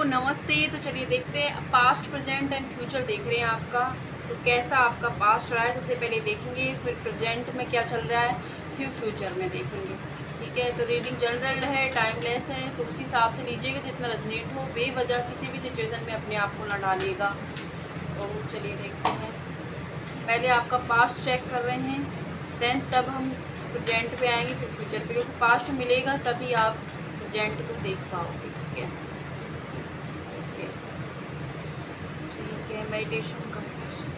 नमस्ते। तो चलिए देखते हैं पास्ट, प्रेजेंट एंड फ्यूचर देख रहे हैं आपका। तो कैसा आपका पास्ट रहा है सबसे पहले देखेंगे, फिर प्रेजेंट में क्या चल रहा है, फिर फ्यूचर में देखेंगे। ठीक है, तो रीडिंग जनरल है, टाइमलेस है, तो उसी हिसाब से लीजिएगा जितना रेजोनेट हो। बेवजह किसी भी सिचुएशन में अपने आप को ना डालिएगा। तो चलिए देखते हैं, पहले आपका पास्ट चेक कर रहे हैं, देन तब हम प्रेजेंट पे आएंगे, फिर फ्यूचर पे, क्योंकि पास्ट मिलेगा तभी आप प्रेजेंट को देख पाओगे। ठीक है, ठीक है। Meditation completion.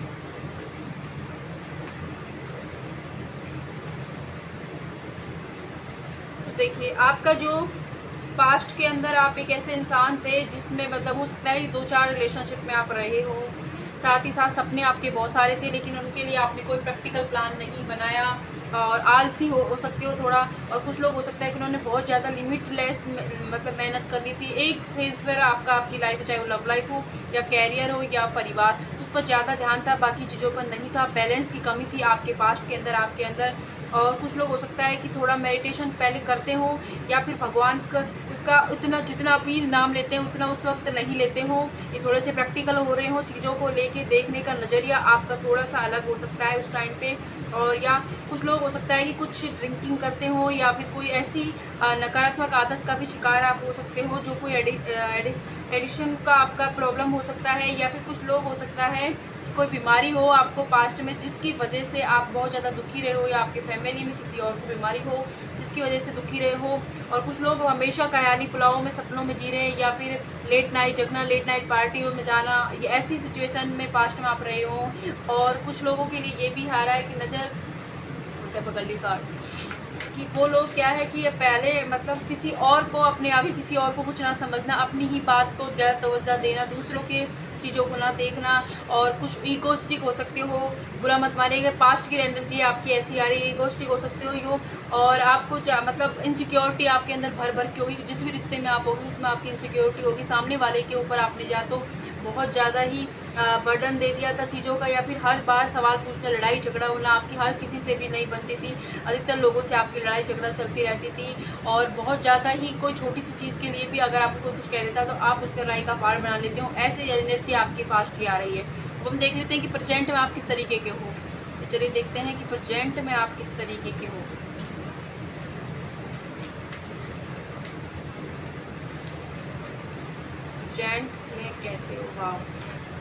तो देखिए, आपका जो पास्ट के अंदर आप एक ऐसे इंसान थे जिसमें मतलब हो सकता है 2-4 रिलेशनशिप में आप रहे हो, साथ ही साथ सपने आपके बहुत सारे थे, लेकिन उनके लिए आपने कोई प्रैक्टिकल प्लान नहीं बनाया और आलसी हो सकते हो थोड़ा। और कुछ लोग हो सकता है कि उन्होंने बहुत ज़्यादा लिमिटलेस मतलब मेहनत कर ली थी। एक फेज़ पर आपकी लाइफ, चाहे वो लव लाइफ हो या कैरियर हो या परिवार, उस पर ज़्यादा ध्यान था, बाकी चीज़ों पर नहीं था। बैलेंस की कमी थी आपके पास्ट के अंदर, आपके अंदर। और कुछ लोग हो सकता है कि थोड़ा मेडिटेशन पहले करते हो या फिर भगवान का उतना जितना भी नाम लेते हैं उतना उस वक्त नहीं लेते हो। ये थोड़े से प्रैक्टिकल हो रहे हो, चीज़ों को लेके देखने का नज़रिया आपका थोड़ा सा अलग हो सकता है उस टाइम पे। और या कुछ लोग हो सकता है कि कुछ ड्रिंकिंग करते हो या फिर कोई ऐसी नकारात्मक आदत का भी शिकार आप हो सकते हो, जो कोई एडिक्शन का आपका प्रॉब्लम हो सकता है। या फिर कुछ लोग हो सकता है कोई बीमारी हो आपको पास्ट में जिसकी वजह से आप बहुत ज़्यादा दुखी रहे हो, या आपके फैमिली में किसी और को बीमारी हो जिसकी वजह से दुखी रहे हो। और कुछ लोग हमेशा कहानी पुलाव में सपनों में जी रहे हैं, या फिर लेट नाइट जगना, लेट नाइट पार्टियों में जाना, ये ऐसी सिचुएशन में पास्ट में आप रहे हो। और कुछ लोगों के लिए ये भी आ रहा है कि नज़र पकड़ ली कार्ड, कि वो लोग क्या है कि ये पहले मतलब किसी और को, अपने आगे किसी और को कुछ ना समझना, अपनी ही बात को ज़्यादा तवज्जो देना, दूसरों के चीज़ों को ना देखना। और कुछ ईगोस्टिक हो सकते हो, बुरा मत मानिएगा, पास्ट की एनर्जी आपकी ऐसी आ रही है, ईगोस्टिक हो सकते हो यो। और आपको मतलब इनसिक्योरिटी आपके अंदर भर भर के होगी, जिस भी रिश्ते में आप होगी उसमें आपकी इनसिक्योरिटी होगी। सामने वाले के ऊपर आपने या तो बहुत ज़्यादा ही बर्डन दे दिया था चीज़ों का, या फिर हर बार सवाल पूछना, लड़ाई झगड़ा होना आपकी हर किसी से भी नहीं बनती थी। अधिकतर लोगों से आपकी लड़ाई झगड़ा चलती रहती थी। और बहुत ज़्यादा ही कोई छोटी सी चीज़ के लिए भी अगर आपको कोई कुछ कह देता तो आप उसका लड़ाई का पहाड़ बना लेते हो। ऐसे एनर्जी आपके पास ही आ रही है। अब हम देख लेते हैं कि प्रेजेंट में आप किस तरीके के हो। तो चलिए देखते हैं कि प्रेजेंट में आप किस तरीके के हो। प्रेजेंट में कैसे हो, वाह,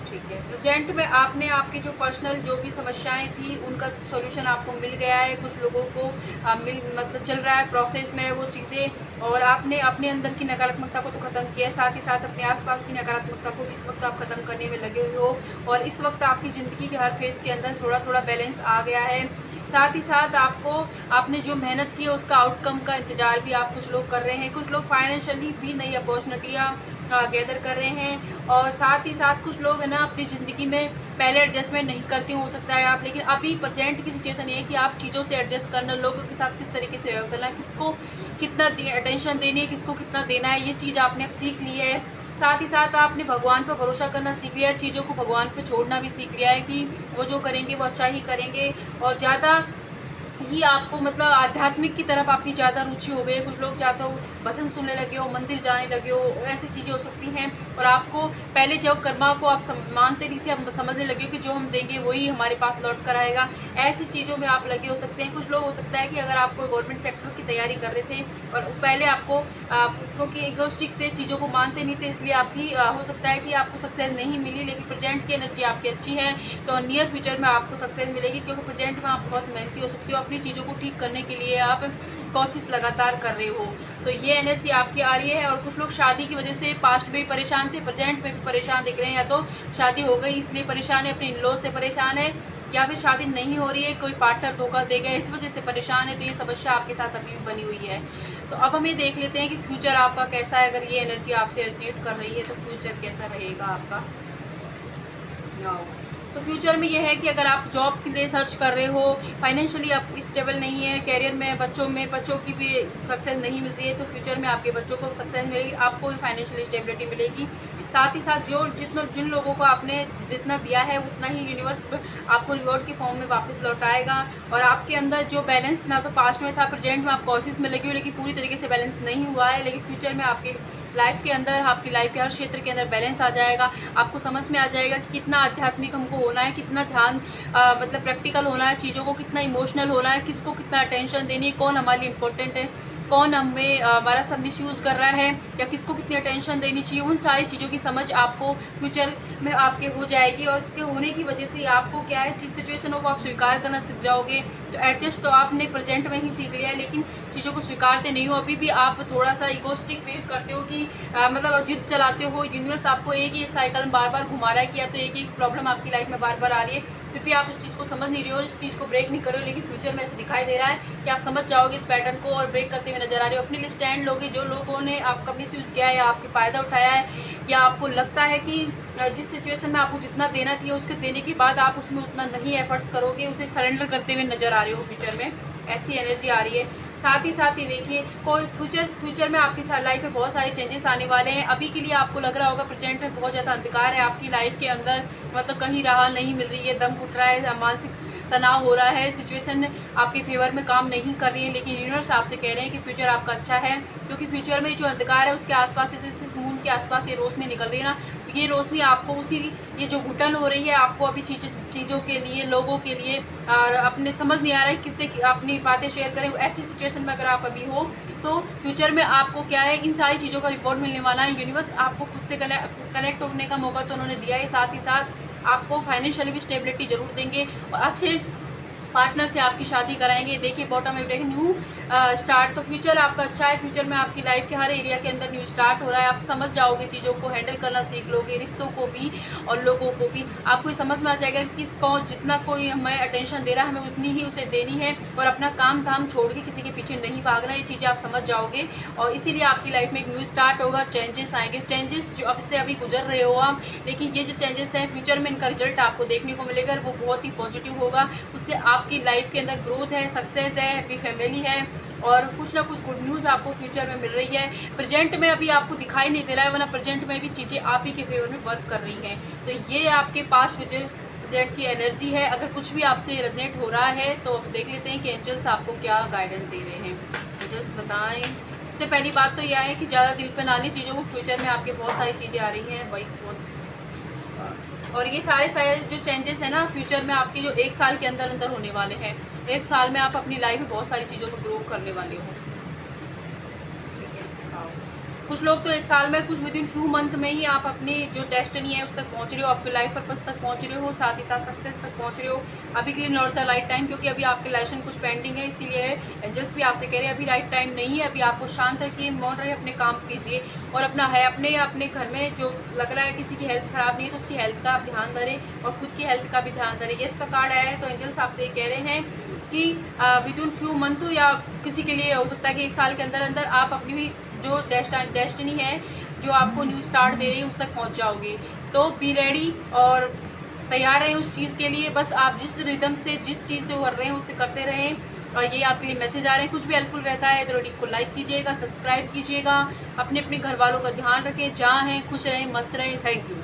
ठीक है। प्रेजेंट में आपने आपकी जो पर्सनल जो भी समस्याएं थी उनका सॉल्यूशन आपको मिल गया है। कुछ लोगों को मतलब चल रहा है, प्रोसेस में है वो चीज़ें। और आपने अपने अंदर की नकारात्मकता को तो ख़त्म किया है, साथ ही साथ अपने आसपास की नकारात्मकता को इस वक्त आप ख़त्म करने में लगे हुए हो। और इस वक्त आपकी ज़िंदगी के हर फेज़ के अंदर थोड़ा थोड़ा बैलेंस आ गया है। साथ ही साथ आपने जो मेहनत की है उसका आउटकम का इंतज़ार भी आप कुछ लोग कर रहे हैं। कुछ लोग फाइनेंशियली भी नई अपॉर्चुनिटियाँ गैदर कर रहे हैं। और साथ ही साथ कुछ लोग है ना अपनी ज़िंदगी में पहले एडजस्टमेंट नहीं करते हो सकता है आप, लेकिन अभी प्रेजेंट की सिचुएशन ये है कि आप चीज़ों से एडजस्ट करना, लोगों के साथ किस तरीके से व्यवहार करना है, किसको कितना अटेंशन देनी है, किसको कितना देना है, ये चीज़ आपने अब सीख ली है। साथ ही साथ आपने भगवान पर भरोसा करना सीख लिया है, चीज़ों को भगवान पर छोड़ना भी सीख लिया है कि वो जो करेंगे वो अच्छा ही करेंगे। और ज़्यादा ही आपको मतलब आध्यात्मिक की तरफ आपकी ज़्यादा रुचि हो गई है। कुछ लोग ज़्यादा भजन सुनने लगे हो, मंदिर जाने लगे हो, ऐसी चीज़ें हो सकती हैं। और आपको पहले जब कर्मा को आप मानते नहीं थे, अब समझने लगे हो कि जो हम देंगे वही हमारे पास लौट कर आएगा। ऐसी चीज़ों में आप लगे हो सकते हैं। कुछ लोग हो सकता है कि अगर आप कोई गवर्नमेंट सेक्टर की तैयारी कर रहे थे और पहले आपको क्योंकि इगोस्टिक थे, चीज़ों को मानते नहीं थे, इसलिए आपकी हो सकता है कि आपको सक्सेस नहीं मिली। लेकिन प्रेजेंट की एनर्जी आपकी अच्छी है, तो नियर फ्यूचर में आपको सक्सेस मिलेगी, क्योंकि प्रेजेंट में आप बहुत मेहनती हो सकते हो। अपनी चीज़ों को ठीक करने के लिए आप कोशिश लगातार कर रहे हो, तो ये एनर्जी आपकी आ रही है। और कुछ लोग शादी की वजह से पास्ट में भी परेशान थे, प्रेजेंट में भी परेशान दिख रहे हैं। या तो शादी हो गई इसलिए परेशान है, अपने इन-लॉ से परेशान है, या फिर शादी नहीं हो रही है, कोई पार्टनर धोखा दे गया इस वजह से परेशान है। तो ये समस्या आपके साथ अभी भी बनी हुई है। तो अब हम ये देख लेते हैं कि फ्यूचर आपका कैसा है। अगर ये एनर्जी आपसे रिलेट कर रही है तो फ्यूचर कैसा रहेगा आपका। तो फ्यूचर में ये है कि अगर आप जॉब के लिए सर्च कर रहे हो, फाइनेंशियली आप स्टेबल नहीं है, कैरियर में बच्चों की भी सक्सेस नहीं मिल रही है, तो फ्यूचर में आपके बच्चों को सक्सेस मिलेगी, आपको भी फाइनेंशियल स्टेबिलिटी मिलेगी। साथ ही साथ जिन लोगों को आपने जितना दिया है उतना ही यूनिवर्स आपको रिवॉर्ड के फॉर्म में वापस लौटाएगा। और आपके अंदर जो बैलेंस ना तो पास्ट में था, प्रेजेंट में आप कोशिश में लगे हो, लेकिन पूरी तरीके से बैलेंस नहीं हुआ है। लेकिन फ्यूचर में आपके लाइफ के अंदर, आपकी लाइफ के हर क्षेत्र के अंदर बैलेंस आ जाएगा। आपको समझ में आ जाएगा कि कितना आध्यात्मिक हमको होना है, कितना ध्यान मतलब प्रैक्टिकल होना है चीज़ों को, कितना इमोशनल होना है, किसको कितना अटेंशन देनी है, कौन हमारे लिए इम्पोर्टेंट है, कौन हमें हमारा सब मिसयूज़ कर रहा है या किसको कितनी अटेंशन देनी चाहिए। उन सारी चीज़ों की समझ आपको फ्यूचर में आपके हो जाएगी और इसके होने की वजह से आपको क्या है, जिस सिचुएशनों को आप स्वीकार करना सीख जाओगे। तो एडजस्ट तो आपने प्रेजेंट में ही सीख लिया है, लेकिन चीज़ों को स्वीकारते नहीं हो। अभी भी आप थोड़ा सा इगोस्टिक बिहेव करते हो कि मतलब जिद चलाते हो। यूनिवर्स आपको एक ही एक साइकिल में बार बार घुमा रहा है कि या तो एक ही प्रॉब्लम आपकी लाइफ में बार बार आ रही है, फिर भी आप उस चीज़ को समझ नहीं रहे हो, इस चीज़ को ब्रेक नहीं कर रहे हो। लेकिन फ्यूचर में ऐसे दिखाई दे रहा है कि आप समझ जाओगे इस पैटर्न को और ब्रेक करते हुए नजर आ रहे हो। अपने लिए स्टैंड लोगे। जो लोगों ने आपका मिसयूज़ किया है या आपके फ़ायदा उठाया है, या आपको लगता है कि जिस सिचुएशन में आपको जितना देना चाहिए उसके देने के बाद आप उसमें उतना नहीं एफर्ट्स करोगे, उसे सरेंडर करते हुए नजर आ रहे हो फ्यूचर में, ऐसी एनर्जी आ रही है। साथ ही देखिए, कोई फ्यूचर में आपकी लाइफ में बहुत सारे चेंजेस आने वाले हैं। अभी के लिए आपको लग रहा होगा प्रेजेंट में बहुत ज़्यादा अंधकार है आपकी लाइफ के अंदर, मतलब कहीं राह नहीं मिल रही है, दम घुट रहा है, मानसिक तनाव हो रहा है, सिचुएशन आपके फेवर में काम नहीं कर रही है। लेकिन यूनिवर्स आपसे कह रहे हैं कि फ्यूचर आपका अच्छा है, क्योंकि फ्यूचर में जो अंधकार है उसके आसपास, जैसे मून के आसपास ये रोशनी निकल रही है ना, तो ये रोशनी आपको उसी, ये जो घुटन हो रही है आपको अभी चीज़ों के लिए, लोगों के लिए, और अपने समझ नहीं आ रहा है किससे अपनी बातें शेयर करें, ऐसी सिचुएशन में अगर आप अभी हो तो फ्यूचर में आपको क्या है, इन सारी चीज़ों का रिपोर्ट मिलने वाला है। यूनिवर्स आपको खुद से कनेक्ट होने का मौका तो उन्होंने दिया है, साथ ही साथ आपको फाइनेंशियली भी स्टेबिलिटी जरूर देंगे और अच्छे पार्टनर से आपकी शादी कराएंगे। देखिए बॉटम में ब्रेक न्यू स्टार्ट, तो फ्यूचर आपका अच्छा है। फ्यूचर में आपकी लाइफ के हर एरिया के अंदर न्यू स्टार्ट हो रहा है। आप समझ जाओगे, चीज़ों को हैंडल करना सीख लोगे, रिश्तों को भी और लोगों को भी। आपको ये समझ में आ जाएगा कि किसको जितना कोई हमें अटेंशन दे रहा है, हमें उतनी ही उसे देनी है और अपना काम धाम छोड़ के किसी के पीछे नहीं भागना। ये चीज़ें आप समझ जाओगे और इसीलिए आपकी लाइफ में एक न्यू स्टार्ट होगा, चेंजेस आएंगे। चेंजेस जो अब से अभी गुजर रहे हो आप, लेकिन ये जो चेंजेस हैं फ्यूचर में इनका रिजल्ट आपको देखने को मिलेगा, वो बहुत ही पॉजिटिव होगा। उससे आपकी लाइफ के अंदर ग्रोथ है, सक्सेस है, हैप्पी फैमिली है और कुछ ना कुछ गुड न्यूज़ आपको फ्यूचर में मिल रही है। प्रेजेंट में अभी आपको दिखाई नहीं दे रहा है, वरना प्रेजेंट में भी चीज़ें आप ही के फेवर में वर्क कर रही हैं। तो ये आपके पास्ट फ्यूचर प्रेजेंट की एनर्जी है। अगर कुछ भी आपसे रेजोनेट हो रहा है तो अब देख लेते हैं कि एंजल्स आपको क्या गाइडेंस दे रहे हैं। एंजल्स बताएं। सबसे पहली बात तो यह है कि ज़्यादा दिल पे ना लें चीज़ों को, फ्यूचर में आपके बहुत सारी चीज़ें आ रही हैं, वही बहुत। और ये सारे जो चेंजेस हैं ना फ्यूचर में आपके, जो 1 साल के अंदर अंदर होने वाले हैं। 1 साल में आप अपनी लाइफ में बहुत सारी चीज़ों में ग्रो करने वाले हो। कुछ लोग तो 1 साल में, कुछ विदिन फ्यू मंथ में ही आप अपनी जो डेस्टिनी है उस तक पहुंच रहे हो, आपके लाइफ पर्पस तक पहुंच रहे हो, साथ ही साथ सक्सेस तक पहुंच रहे हो। अभी के लिए नॉट द राइट टाइम, क्योंकि अभी आपके लाइसेंस कुछ पेंडिंग है, इसीलिए एंजल्स भी आपसे कह रहे हैं अभी राइट टाइम नहीं है। अभी आपको शांत रखिए, मौन रहे, अपने काम कीजिए और अपना है अपने घर में जो लग रहा है किसी की हेल्थ खराब नहीं है तो उसकी हेल्थ का आप ध्यान धरें और खुद की हेल्थ का भी ध्यान धरें। ये इसका कार्ड आया है, तो एंजल्स आपसे ये कह रहे हैं कि विदिन फ्यू मंथ या किसी के लिए हो सकता है कि 1 साल के अंदर अंदर आप अपनी भी जो डेस्टिनी है जो आपको न्यू स्टार्ट दे रही है उस तक पहुंच जाओगे। तो बी रेडी और तैयार रहें उस चीज़ के लिए। बस आप जिस रिदम से, जिस चीज़ से कर रहे हैं उससे करते रहें। और ये आपके लिए मैसेज आ रहे हैं। कुछ भी हेल्पफुल रहता है तो वीडियो को लाइक कीजिएगा, सब्सक्राइब कीजिएगा, अपने घर वालों का ध्यान रखें, जहाँ हैं खुश रहें, मस्त रहें। Thank you.